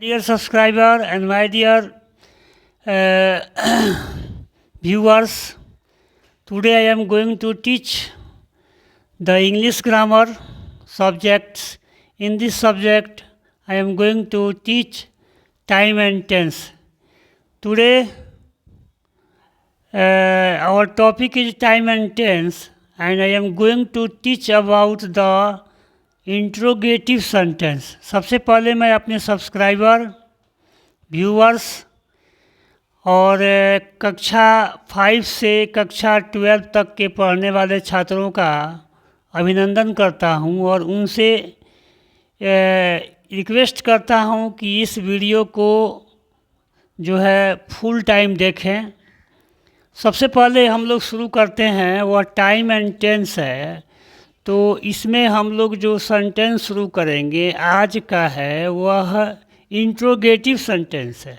Dear subscriber and my dear viewers, today I am going to teach the English grammar subjects. In this subject, I am going to teach time and tense. Today, our topic is time and tense, and I am going to teach about the interrogative sentence. सबसे पहले मैं अपने subscriber viewers और कक्षा 5 से कक्षा 12 तक के पढ़ने वाले छात्रों का अभिनंदन करता हूं और उनसे रिक्वेस्ट करता हूं कि इस वीडियो को जो है फुल टाइम देखें। सबसे पहले हम लोग शुरू करते हैं वह टाइम एंड टेंस है। तो इसमें हम लोग जो सेंटेंस शुरू करेंगे आज का है वह इंट्रोगेटिव सेंटेंस है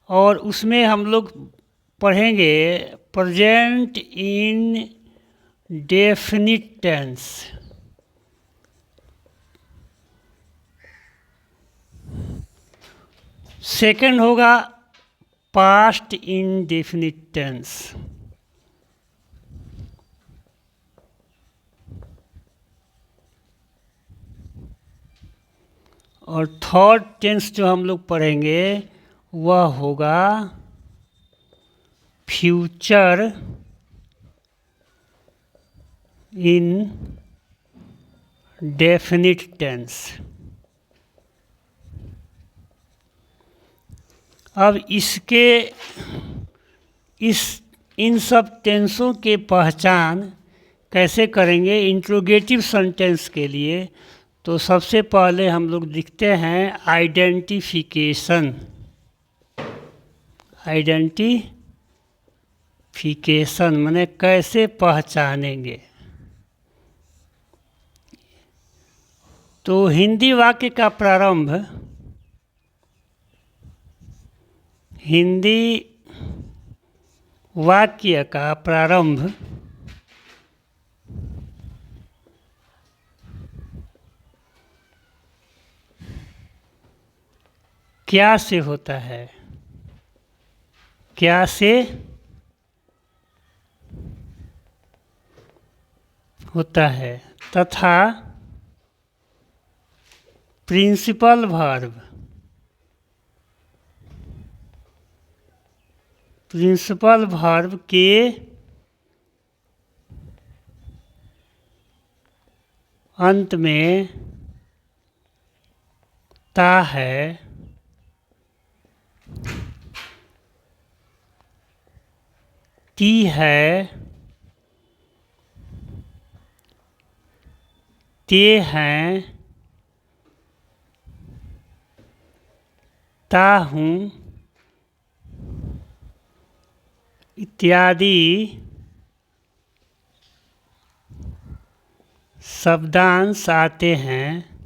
और उसमें हम लोग पढ़ेंगे present indefinite tense. Second होगा पास्ट इंडेफिनिट टेंस और थर्ड टेंस जो हम लोग पढ़ेंगे वह होगा फ्यूचर इन डेफिनिट टेंस। अब इन सब टेंसों के पहचान कैसे करेंगे इंट्रोगेटिव सेंटेंस के लिए। तो सबसे पहले हम लोग लिखते हैं आइडेंटिफिकेशन। आइडेंटिफिकेशन माने कैसे पहचानेंगे। तो हिंदी वाक्य का प्रारंभ क्या से होता है? क्या से होता है तथा प्रिंसिपल वर्ब के अंत में ता है, ती है, ते हैं, ता हूँ इत्यादि शब्दांश आते हैं।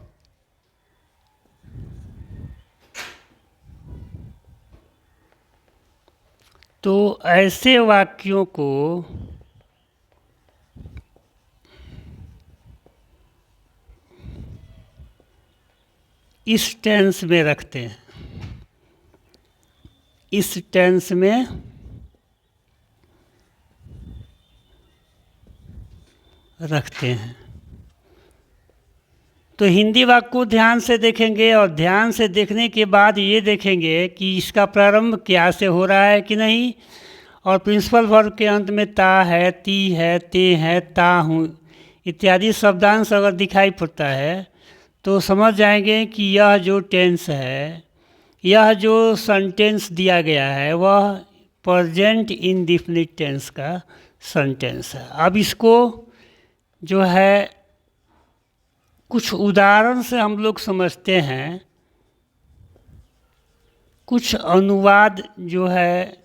तो ऐसे वाक्यों को इस टेंस में रखते हैं। इस टेंस में रखते हैं। तो हिंदी वाक्य को ध्यान से देखेंगे और ध्यान से देखने के बाद ये देखेंगे कि इसका प्रारंभ क्या से हो रहा है कि नहीं। और प्रिंसिपल वर्ब के अंत में ता है, ती है, ते है, ता हूँ इत्यादि शब्दांश अगर दिखाई पड़ता है तो समझ जाएंगे कि यह जो टेंस है, यह जो सेंटेंस दिया गया है वह प्रेजेंट इंडेफिनिट टेंस का सेंटेंस है। अब इसको जो है कुछ उदाहरण से हम लोग समझते हैं। कुछ अनुवाद जो है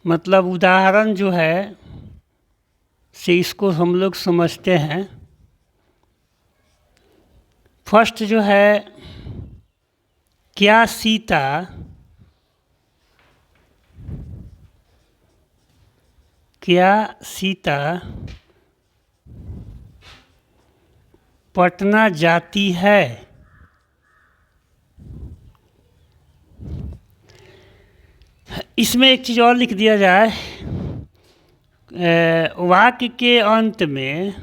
मतलब उदाहरण जो है से इसको हम लोग समझते हैं। फर्स्ट जो है क्या सीता पटना जाती है? इसमें एक चीज़ और लिख दिया जाए, वाक्य के अंत में,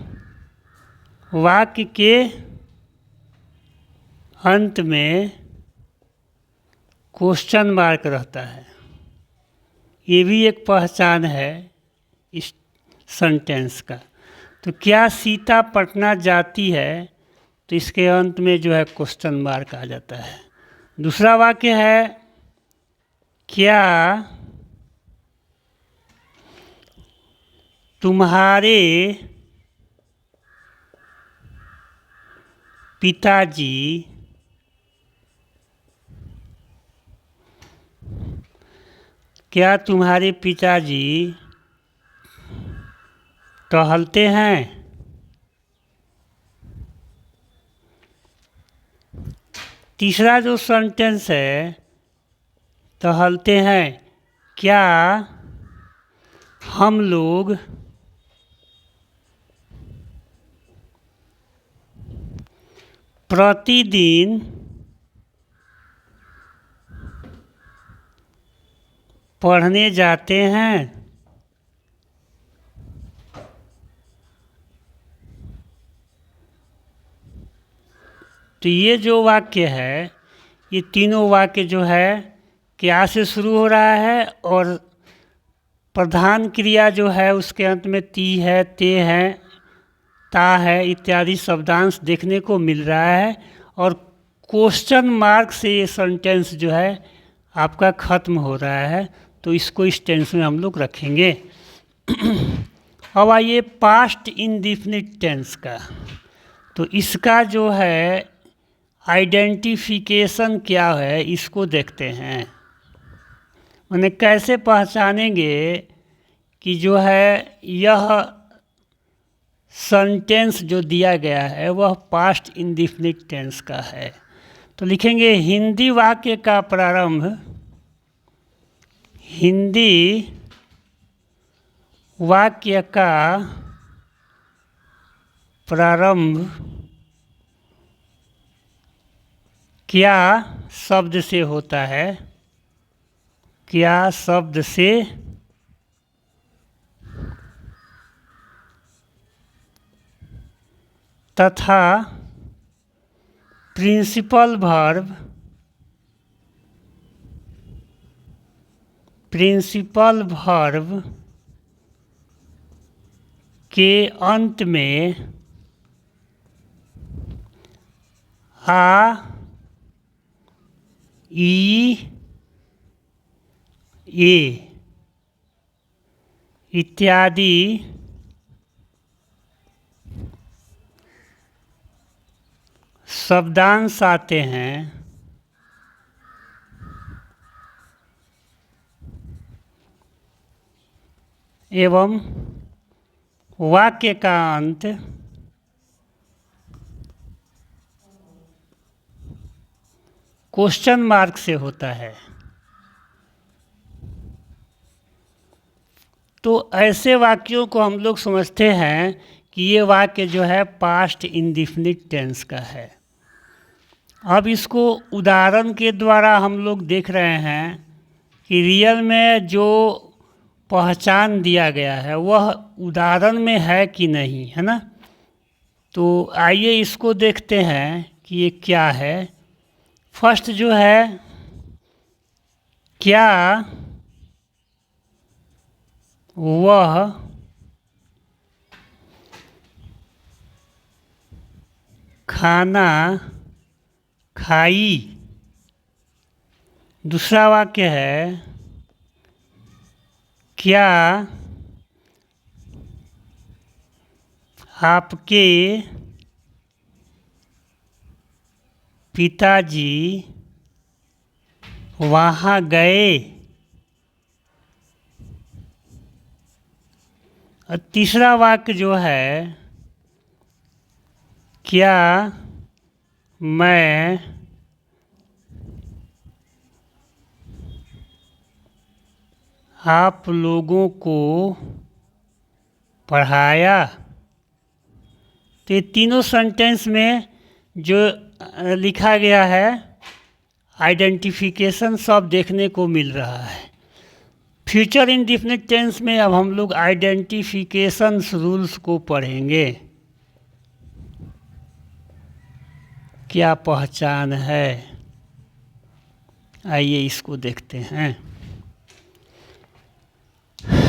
वाक्य के अंत में क्वेश्चन मार्क रहता है। ये भी एक पहचान है इस सेंटेंस का। तो क्या सीता पटना जाती है, तो इसके अंत में जो है क्वेश्चन मार्क आ जाता है। दूसरा वाक्य है, क्या तुम्हारे पिताजी क्या तुम्हारे पिताजी टहलते हैं? तीसरा जो सेंटेंस है, टहलते हैं, क्या हम लोग प्रतिदिन पढ़ने जाते हैं? तो ये जो वाक्य है, ये तीनों वाक्य जो है क्या से शुरू हो रहा है, और प्रधान क्रिया जो है उसके अंत में ती है, ते है, ता है इत्यादि शब्दांश देखने को मिल रहा है। और क्वेश्चन मार्क से ये सेंटेंस जो है आपका ख़त्म हो रहा है। तो इसको इस टेंस में हम लोग रखेंगे। अब आइए पास्ट इंडेफिनिट टेंस का। तो इसका जो है आइडेंटिफिकेशन क्या है, इसको देखते हैं। माने कैसे पहचानेंगे कि जो है यह सेंटेंस जो दिया गया है वह पास्ट इंडेफिनिट टेंस का है। तो लिखेंगे हिंदी वाक्य का प्रारंभ, हिंदी वाक्य का प्रारंभ क्या शब्द से होता है, क्या शब्द से तथा प्रिंसिपल वर्ब, प्रिंसिपल वर्ब के अंत में आ, ई, ए इत्यादि शब्दांश आते हैं, एवं वाक्य का अंत क्वेश्चन मार्क से होता है। तो ऐसे वाक्यों को हम लोग समझते हैं कि ये वाक्य जो है पास्ट इंडेफिनिट टेंस का है। अब इसको उदाहरण के द्वारा हम लोग देख रहे हैं कि रियल में जो पहचान दिया गया है वह उदाहरण में है कि नहीं, है ना। तो आइए इसको देखते हैं कि ये क्या है। फर्स्ट जो है, क्या वह खाना खाई। दूसरा वाक्य है, क्या आपके पिताजी वहाँ गए। और तीसरा वाक्य जो है, क्या मैं आप लोगों को पढ़ाया। तो ये तीनों सेंटेंस में जो लिखा गया है आइडेंटिफिकेशन सब देखने को मिल रहा है। फ्यूचर इंडेफिनिट टेंस में अब हम लोग आइडेंटिफिकेशन रूल्स को पढ़ेंगे। क्या पहचान है, आइए इसको देखते हैं।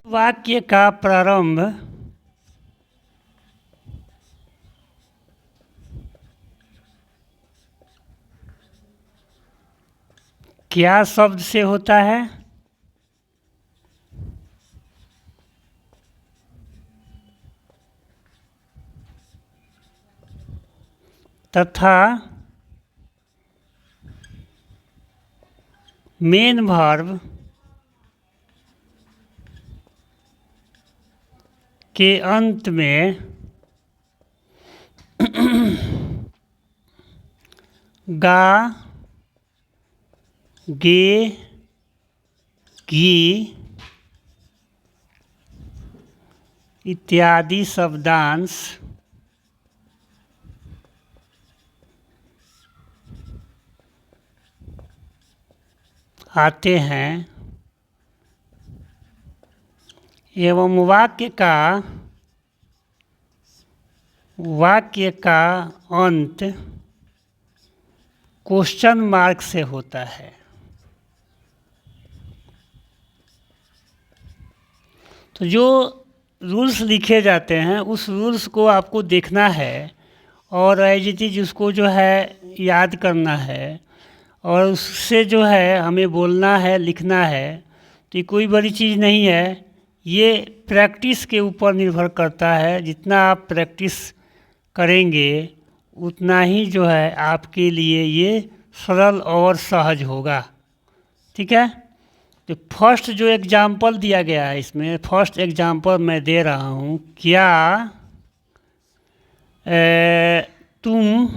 वाक्य का प्रारंभ क्या शब्द से होता है? तथा मेन वर्ब के अंत में गा, गे, गी इत्यादि शब्दांश आते हैं एवं वाक्य का अंत क्वेश्चन मार्क से होता है। तो जो रूल्स लिखे जाते हैं उस रूल्स को आपको देखना है और एज इट इज उसको जो है याद करना है और उससे जो है हमें बोलना है, लिखना है। तो ये कोई बड़ी चीज़ नहीं है, ये प्रैक्टिस के ऊपर निर्भर करता है। जितना आप प्रैक्टिस करेंगे उतना ही जो है आपके लिए ये सरल और सहज होगा। ठीक है, तो फर्स्ट जो एग्जाम्पल दिया गया है इसमें, फर्स्ट एग्जाम्पल मैं दे रहा हूँ। क्या तुम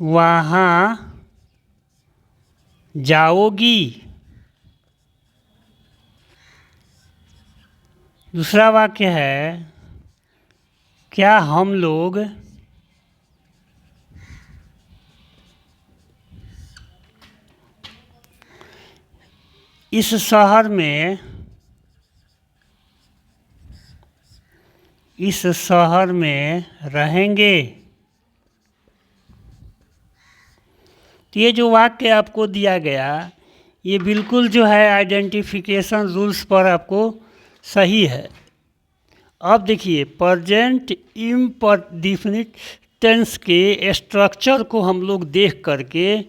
वहाँ जाओगी? दूसरा वाक्य है क्या हम लोग इस शहर में रहेंगे? तो ये जो वाक्य आपको दिया गया ये बिल्कुल जो है आइडेंटिफिकेशन रूल्स पर आपको सही है। अब देखिए प्रेजेंट इंडेफिनिट टेंस के स्ट्रक्चर को हम लोग देख करके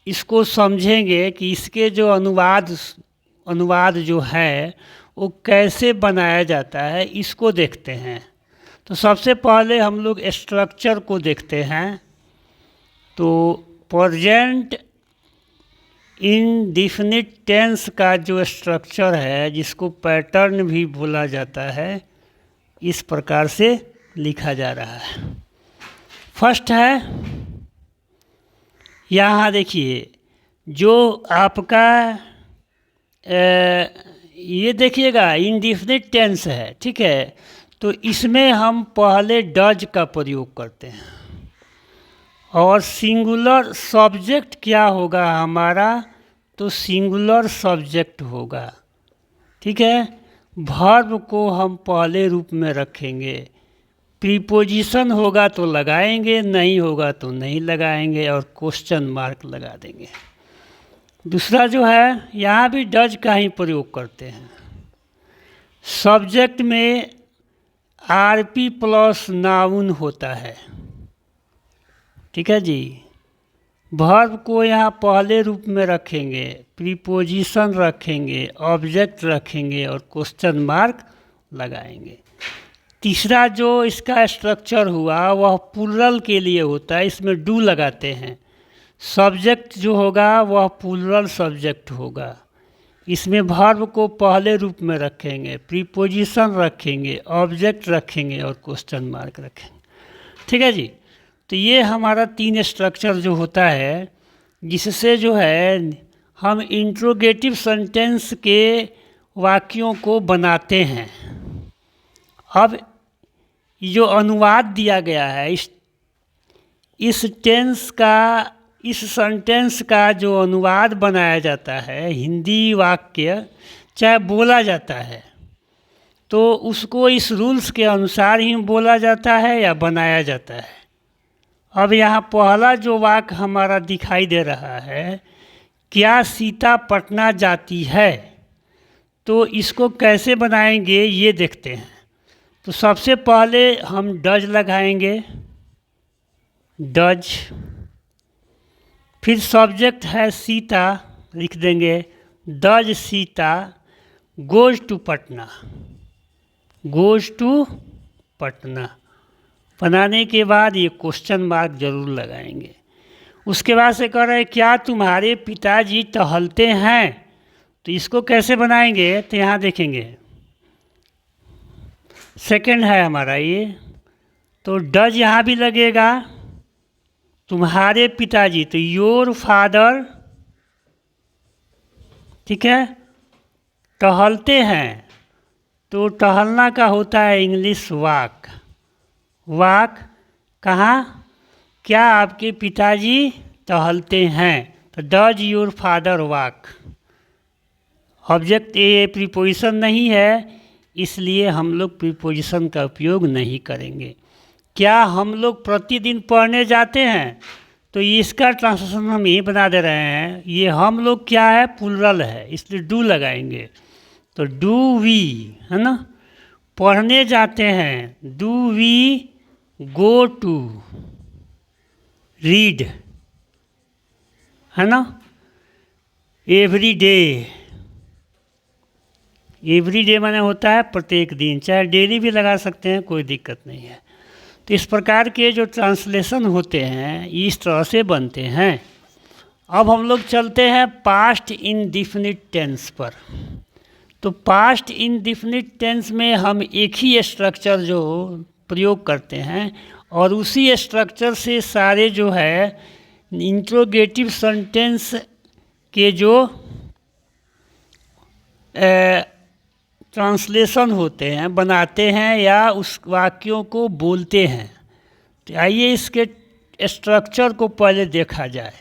इसको समझेंगे कि इसके जो अनुवाद जो है वो कैसे बनाया जाता है, इसको देखते हैं। तो सबसे पहले हम लोग स्ट्रक्चर को देखते हैं। तो प्रेजेंट इंडेफिनिट टेंस का जो स्ट्रक्चर है, जिसको पैटर्न भी बोला जाता है, इस प्रकार से लिखा जा रहा है। फर्स्ट है, यहाँ देखिए जो आपका ये देखिएगा इंडेफिनिट टेंस है, ठीक है। तो इसमें हम पहले डज का प्रयोग करते हैं और सिंगुलर सब्जेक्ट क्या होगा हमारा, तो सिंगुलर सब्जेक्ट होगा। ठीक है, वर्ब को हम पहले रूप में रखेंगे। प्रीपोजिशन होगा तो लगाएंगे, नहीं होगा तो नहीं लगाएंगे और क्वेश्चन मार्क लगा देंगे। दूसरा जो है यहाँ भी डज का ही प्रयोग करते हैं। सब्जेक्ट में आरपी प्लस नाउन होता है। ठीक है जी, वर्ब को यहाँ पहले रूप में रखेंगे, प्रीपोजिशन रखेंगे, ऑब्जेक्ट रखेंगे और क्वेश्चन मार्क लगाएंगे। तीसरा जो इसका स्ट्रक्चर हुआ वह प्लूरल के लिए होता है, इसमें डू लगाते हैं। सब्जेक्ट जो होगा वह प्लूरल सब्जेक्ट होगा, इसमें वर्ब को पहले रूप में रखेंगे, प्रीपोजिशन रखेंगे, ऑब्जेक्ट रखेंगे और क्वेश्चन मार्क रखेंगे। ठीक है जी, तो ये हमारा 3 स्ट्रक्चर जो होता है, जिससे जो है हम इंट्रोगेटिव सेंटेंस के वाक्यों को बनाते हैं। अब जो अनुवाद दिया गया है इस टेंस का इस सेंटेंस का जो अनुवाद बनाया जाता है, हिंदी वाक्य चाहे बोला जाता है, तो उसको इस रूल्स के अनुसार ही बोला जाता है या बनाया जाता है। अब यहाँ पहला जो वाक्य हमारा दिखाई दे रहा है, क्या सीता पटना जाती है, तो इसको कैसे बनाएंगे ये देखते हैं। तो सबसे पहले हम डज लगाएंगे, डज, फिर सब्जेक्ट है सीता, लिख देंगे does Sita goes to Patna, goes to Patna. बनाने के बाद ये क्वेश्चन मार्क जरूर लगाएंगे। उसके बाद से कह रहे हैं क्या तुम्हारे पिताजी टहलते हैं, तो इसको कैसे बनाएंगे, तो यहाँ देखेंगे सेकंड है हमारा ये, तो डज यहाँ भी लगेगा, तुम्हारे पिताजी तो योर फादर, ठीक है। टहलते हैं तो टहलना का होता है इंग्लिश वॉक, वॉक कहाँ, क्या आपके पिताजी टहलते हैं, तो does your father walk. Object A preposition नहीं है, इसलिए हम लोग प्रीपोजिशन का उपयोग नहीं करेंगे। क्या हम लोग प्रतिदिन पढ़ने जाते हैं, तो इसका ट्रांसलेशन हम ये बना दे रहे हैं, ये हम लोग क्या है, प्लूरल है, इसलिए डू लगाएंगे, तो डू वी, है ना, पढ़ने जाते हैं, do we go to read, है ना, एवरी डे, एवरी डे माने होता है प्रत्येक दिन, चाहे डेली भी लगा सकते हैं, कोई दिक्कत नहीं है। तो इस प्रकार के जो ट्रांसलेशन होते हैं इस तरह से बनते हैं। अब हम लोग चलते हैं पास्ट इंडेफिनिट टेंस पर। तो पास्ट इंडेफिनिट टेंस में हम एक ही स्ट्रक्चर जो प्रयोग करते हैं और उसी स्ट्रक्चर से सारे जो है इंट्रोगेटिव सेंटेंस के जो ट्रांसलेशन होते हैं, बनाते हैं या उस वाक्यों को बोलते हैं। तो आइए इसके स्ट्रक्चर को पहले देखा जाए,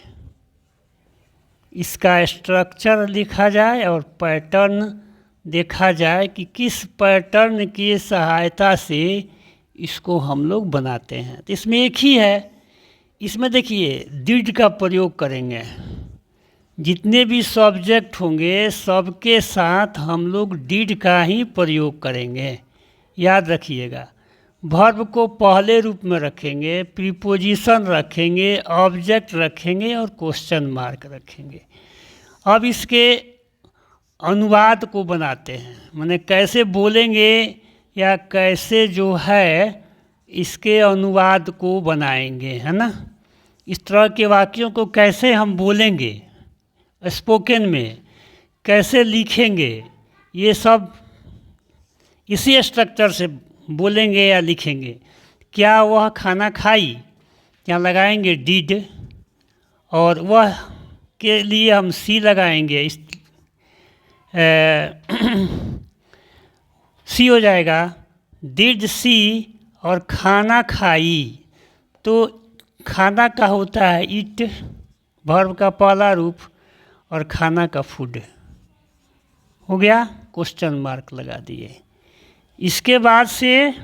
इसका स्ट्रक्चर लिखा जाए और पैटर्न देखा जाए कि किस पैटर्न की सहायता से इसको हम लोग बनाते हैं। तो इसमें एक ही है, इसमें देखिए डिड का प्रयोग करेंगे, जितने भी सब्जेक्ट होंगे सबके साथ हम लोग डिड का ही प्रयोग करेंगे, याद रखिएगा। वर्ब को पहले रूप में रखेंगे, प्रीपोजिशन रखेंगे, ऑब्जेक्ट रखेंगे और क्वेश्चन मार्क रखेंगे। अब इसके अनुवाद को बनाते हैं, माने कैसे बोलेंगे या कैसे जो है इसके अनुवाद को बनाएंगे, है ना। इस तरह के वाक्यों को कैसे हम बोलेंगे, स्पोकन में कैसे लिखेंगे, ये सब इसी स्ट्रक्चर से बोलेंगे या लिखेंगे। क्या वह खाना खाई, यहाँ लगाएंगे डिड, और वह के लिए हम सी लगाएंगे, इस सी हो जाएगा, डिड सी, और खाना खाई, तो खाना का होता है ईट, वर्ब का पहला रूप, और खाना का फूड हो गया, क्वेश्चन मार्क लगा दिए। इसके बाद से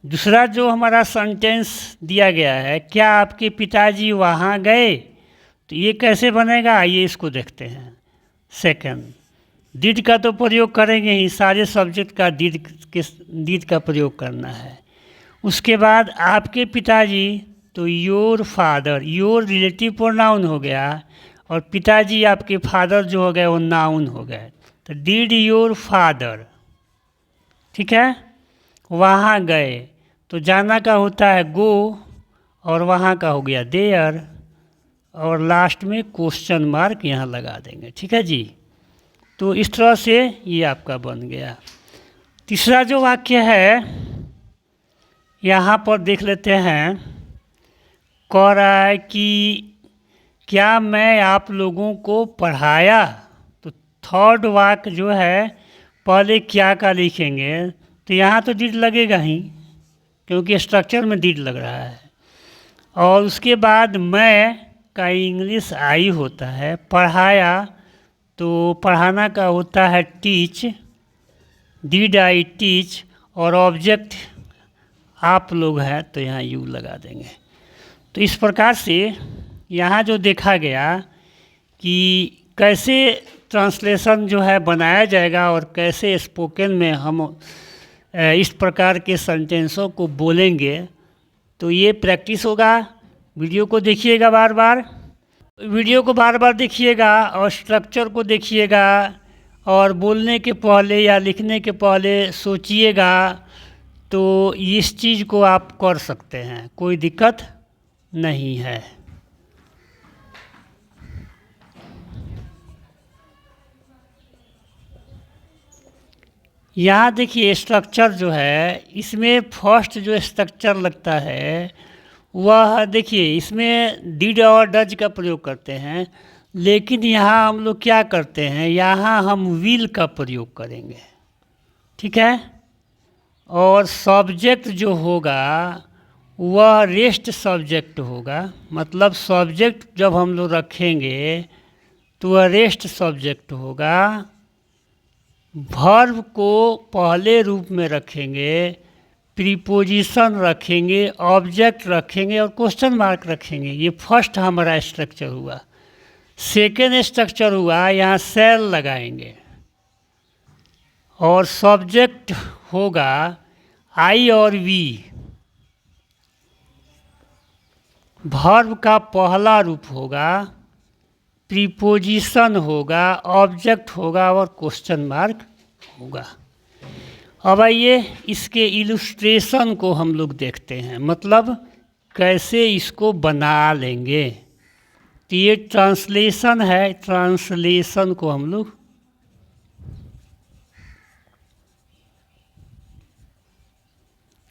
दूसरा जो हमारा सेंटेंस दिया गया है, क्या आपके पिताजी वहाँ गए, तो ये कैसे बनेगा, ये इसको देखते हैं। सेकंड, डिड का तो प्रयोग करेंगे ही, सारे सब्जेक्ट का डिड का प्रयोग करना है। उसके बाद आपके पिताजी, तो your father, your relative pronoun हो गया, और पिताजी आपके फादर जो हो गए वो नाउन हो गए, तो डिड योर फादर, ठीक है। वहाँ गए, तो जाना का होता है गो, और वहाँ का हो गया देयर, और लास्ट में क्वेश्चन मार्क यहाँ लगा देंगे, ठीक है जी। तो इस तरह से ये आपका बन गया। तीसरा जो वाक्य है यहाँ पर देख लेते हैं, कह रहा है कि क्या मैं आप लोगों को पढ़ाया, तो थर्ड वाक्य जो है पहले क्या का लिखेंगे, तो यहाँ तो डिड लगेगा ही क्योंकि स्ट्रक्चर में डिड लग रहा है, और उसके बाद मैं का इंग्लिश आई होता है, पढ़ाया तो पढ़ाना का होता है टीच, डिड आई टीच, और ऑब्जेक्ट आप लोग हैं तो यहाँ यू लगा देंगे। तो इस प्रकार से यहाँ जो देखा गया कि कैसे ट्रांसलेशन जो है बनाया जाएगा और कैसे स्पोकन में हम इस प्रकार के सेंटेंसों को बोलेंगे, तो ये प्रैक्टिस होगा। वीडियो को देखिएगा बार बार, देखिएगा और स्ट्रक्चर को देखिएगा, और बोलने के पहले या लिखने के पहले सोचिएगा, तो इस चीज़ को आप कर सकते हैं, कोई दिक्कत नहीं है। यहाँ देखिए स्ट्रक्चर जो है, इसमें फर्स्ट जो स्ट्रक्चर लगता है वह देखिए, इसमें डिड और डज का प्रयोग करते हैं, लेकिन यहाँ हम लोग क्या करते हैं, यहाँ हम विल का प्रयोग करेंगे, ठीक है। और सब्जेक्ट जो होगा वह रेस्ट सब्जेक्ट होगा, मतलब सब्जेक्ट जब हम लोग रखेंगे तो वह रेस्ट सब्जेक्ट होगा। वर्ब को पहले रूप में रखेंगे, प्रीपोजिशन रखेंगे, ऑब्जेक्ट रखेंगे और क्वेश्चन मार्क रखेंगे। ये फर्स्ट हमारा स्ट्रक्चर हुआ। सेकेंड स्ट्रक्चर हुआ, यहाँ सेल लगाएंगे और सब्जेक्ट होगा आई और वी। वर्ब का पहला रूप होगा, प्रीपोजिशन होगा, ऑब्जेक्ट होगा और क्वेश्चन मार्क होगा। अब आइए इसके इलस्ट्रेशन को हम लोग देखते हैं, मतलब कैसे इसको बना लेंगे। तो ये ट्रांसलेशन है, ट्रांसलेशन को हम लोग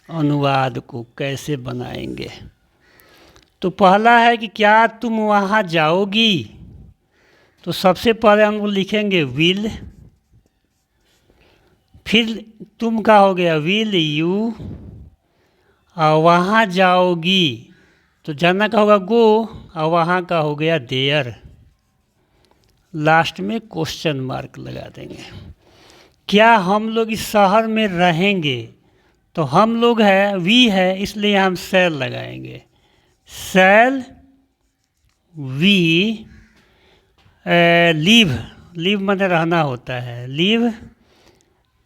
अनुवाद को कैसे बनाएंगे। तो पहला है कि क्या तुम वहाँ जाओगी, तो सबसे पहले हम लोग लिखेंगे विल, फिर तुम का हो गया विल यू, और वहाँ जाओगी तो जाना का होगा गो, और वहाँ का हो गया देयर। लास्ट में क्वेश्चन मार्क लगा देंगे। क्या हम लोग इस शहर में रहेंगे, तो हम लोग है वी है, इसलिए हम सेल लगाएंगे। सेल वी लिव, लिव माने रहना होता है, live,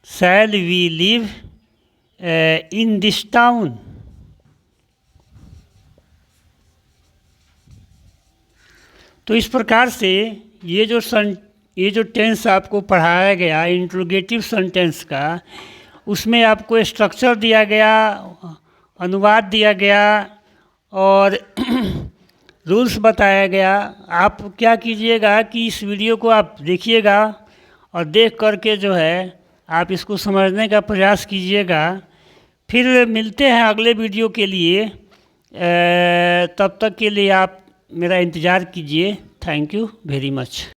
shall we live in this town. तो इस प्रकार से ये जो टेंस आपको पढ़ाया गया इंट्रोगेटिव सेंटेंस का, उसमें आपको स्ट्रक्चर दिया गया, अनुवाद दिया गया और रूल्स बताया गया। आप क्या कीजिएगा कि इस वीडियो को आप देखिएगा और देख करके जो है आप इसको समझने का प्रयास कीजिएगा। फिर मिलते हैं अगले वीडियो के लिए, तब तक के लिए आप मेरा इंतज़ार कीजिए। Thank you very much.